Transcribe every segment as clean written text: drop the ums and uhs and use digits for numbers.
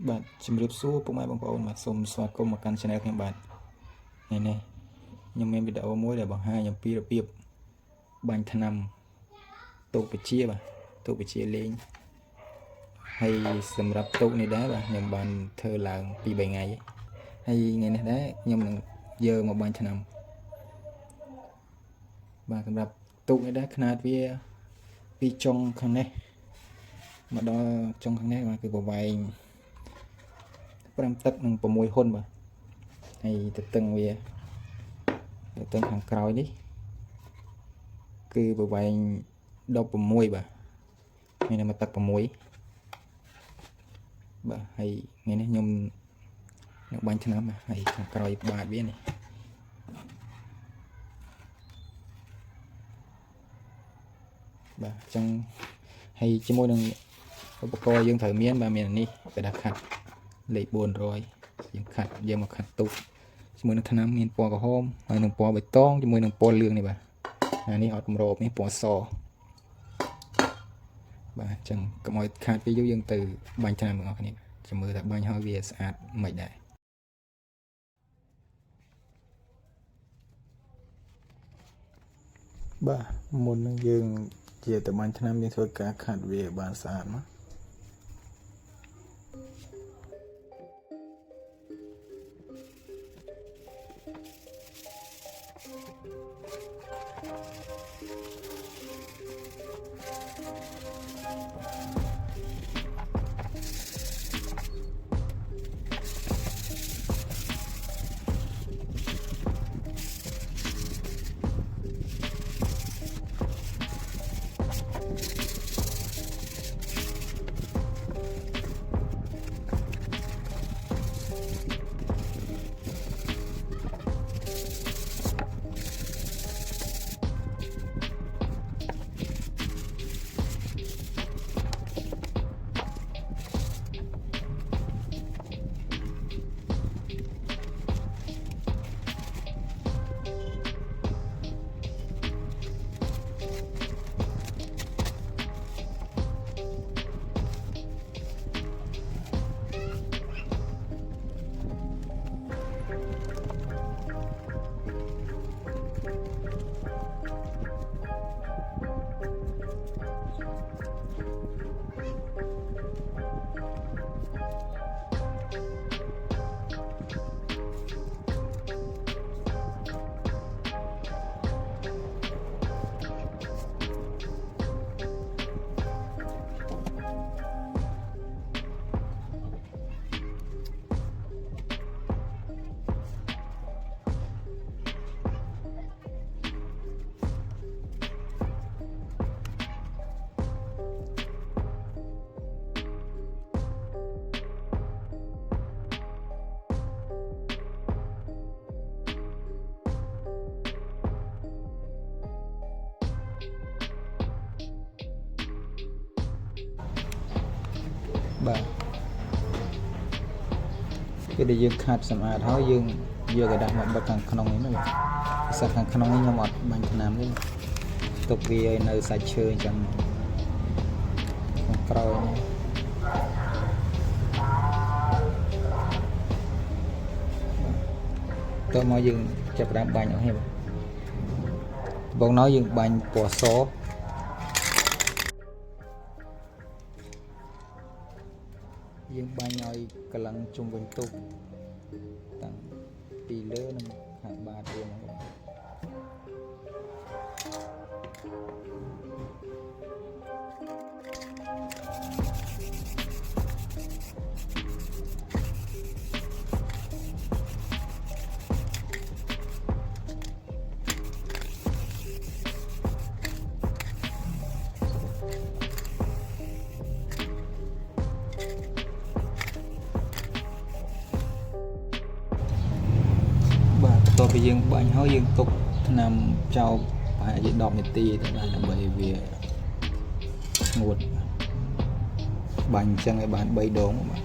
បាទជំរាបសួរពុកម៉ែបងប្អូនបាទសូមស្វាគមន៍មកកាន់ channel ខ្ញុំបាទថ្ងៃនេះខ្ញុំមានវីដេអូមួយដែលបង្ហាញអំពីរបៀបបាញ់ថ្នាំទូកបជាបាទទូកបជាលេងហើយសម្រាប់ទូកនេះដែរបាទខ្ញុំបានធ្វើឡើងពី3ថ្ងៃហើយថ្ងៃនេះដែរខ្ញុំនឹងយកមកបាញ់ថ្នាំបាទសម្រាប់ទូកនេះដែរຂະຫນາດវាពីចុងខាងនេះមកដល់ចុងខាងនេះបាទគឺប្រវែង5 ទឹកនិង6ហ៊ុនបាទហើយទទឹងវាទទឹងខាងក្រោយនេះគឺប្រវែង16បាទមានតែទឹក6បាទហើយថ្ងៃនេះខ្ញុំនឹងបាញ់ថ្នាំហើយខាងក្រោយបាតវានេះបាទអញ្ចឹងហើយជាមួយនឹងឧបករណ៍យើងត្រូវមានបាទមាននេះកដាខាត់លេខ400យើងមកខាត់ទូកជាមួយនឹងថ្នាំមានពណ៌ក្រហមហើយនឹងពណ៌បៃតងជាមួយនឹងពណ៌លឿងនេះបាទអានេះអត់កម្របនេះពណ៌សបាទអញ្ចឹងកុំឲ្យខាតពេលយូរយើងទៅបាញ់ថ្នាំបងប្អូនគ្នាចាំមើលថាបាញ់ហើយវាស្អាតមិនដែរបាទមុននឹងយើងជាទៅបាញ់ថ្នាំយើងធ្វើការខាត់វាបានស្អាតមកបាទពេលដែលយើងខាត់សម្អាតហើយយើងយកกระดาษមកបិទខាងក្នុងនេះបាទសាច់ខាងក្នុងនេះខ្ញុំអត់បាញ់ថ្នាំទេទុកវាឲ្យនៅសាច់ឈើអញ្ចឹងខាងក្រោយតើមកយើងចាប់ផ្ដើមបាញ់អស់ហើយបាទបងnóiយើងបាញ់ពណ៌សយើងបាញ់ឲ្យកលឹងជុំវិញទូកតាំងពីលើនិងខាងបាតវាមក ต่อไปយើងបាញ់ហើយយើងទុកថ្នាំចោលប្រហែលជា10នាទីទៅបាទដើម្បីវាស្ងួតបាញ់អញ្ចឹងឲ្យបាន3ដងបាទ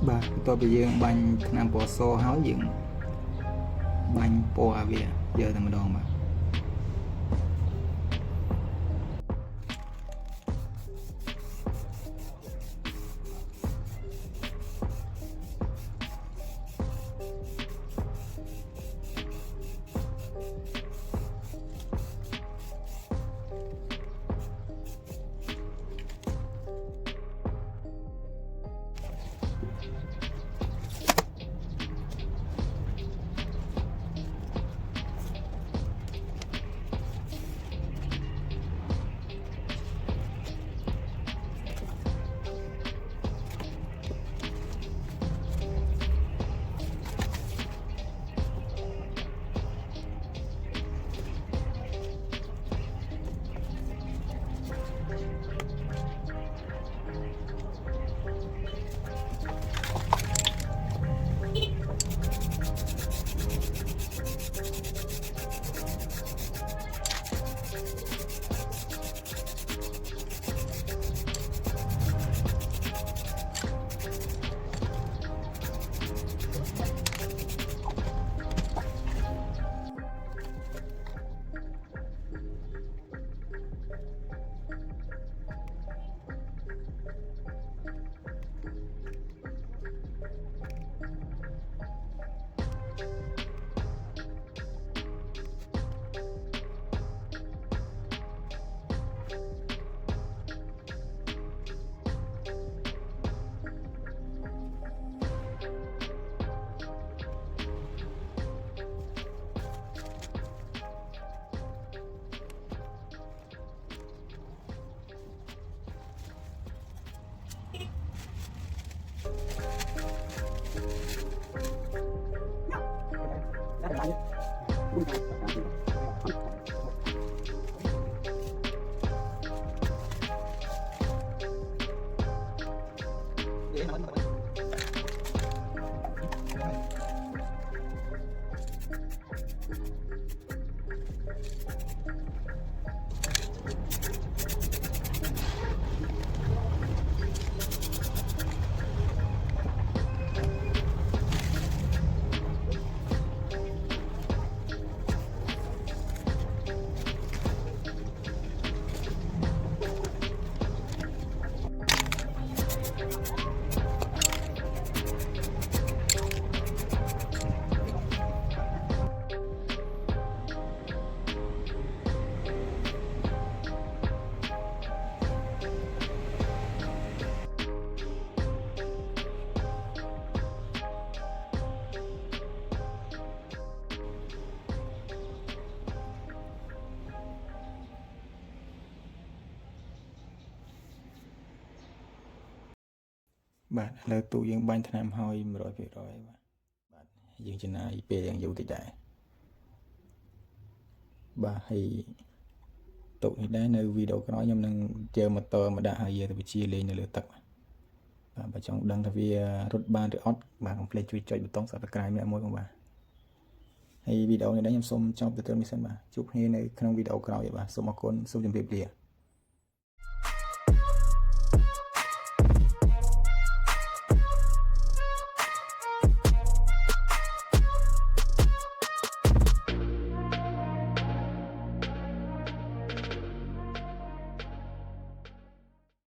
បាទបន្ទាប់ពីយើងបាញ់ថ្នាំពណ៌សហើយយើងបាញ់ពណ៌វាយកតែម្ដងបាទបាទឥឡូវទូយើងបាញ់ថ្នាំហើយ100%បាទយើងចំណាយពេលយ៉ាងយូរតិចដែរបាទហើយទុកនេះដែរនៅវីដេអូក្រោយខ្ញុំនឹងជើម៉ូទ័រមកដាក់ហើយយកទៅបញ្ជាលេងនៅលើទឹកបាទបើចង់ដឹងថាវារត់បានឬអត់បាទកុំភ្លេចជួយចុចប៊ូតុង Subscribe ម្នាក់មួយផងបាទហើយវីដេអូនេះដែរខ្ញុំសូមចប់ទៅត្រឹមនេះសិនបាទជួបគ្នានៅក្នុងវីដេអូក្រោយបាទសូមអរគុណសូមជម្រាបលា